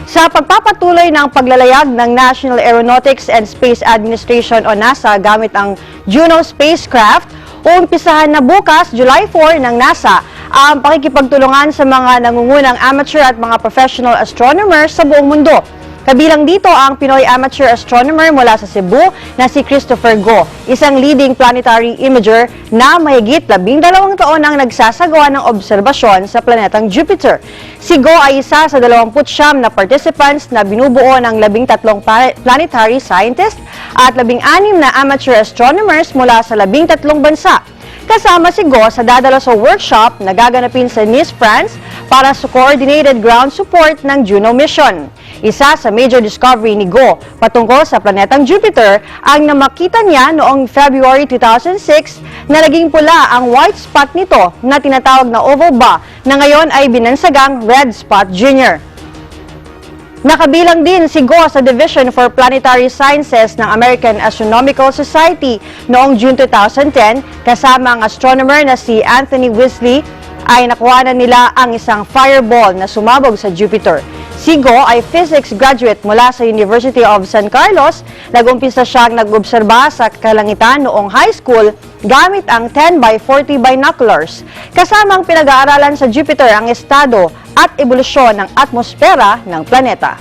Sa pagpapatuloy ng paglalayag ng National Aeronautics and Space Administration o NASA gamit ang Juno spacecraft, uumpisahan na bukas, July 4 ng NASA, ang pakikipagtulungan sa mga nangungunang amateur at mga professional astronomers sa buong mundo. Kabilang dito ang Pinoy amateur astronomer mula sa Cebu na si Christopher Go, isang leading planetary imager na mahigit 12 taon ang nagsasagawa ng obserbasyon sa planetang Jupiter. Si Go ay isa sa 29 na participants na binubuo ng 13 planetary scientists at 16 na amateur astronomers mula sa 13 bansa. Kasama si Go sa dadalo sa workshop na gaganapin sa Nice, France para sa coordinated ground support ng Juno mission. Isa sa major discovery ni Go patungkol sa planetang Jupiter ang namakita niya noong February 2006 na naging pula ang white spot nito na tinatawag na oval ba na ngayon ay binansagang red spot junior. Nakabilang din si Go sa Division for Planetary Sciences ng American Astronomical Society noong June 2010 kasama ang astronomer na si Anthony Wesley ay nakuhanan nila ang isang fireball na sumabog sa Jupiter. Si Go ay physics graduate mula sa University of San Carlos. Nag-umpisa siyang nag-obserba sa kalangitan noong high school gamit ang 10x40 binoculars. Kasama ang pinag-aaralan sa Jupiter ang estado at ebolusyon ng atmosfera ng planeta.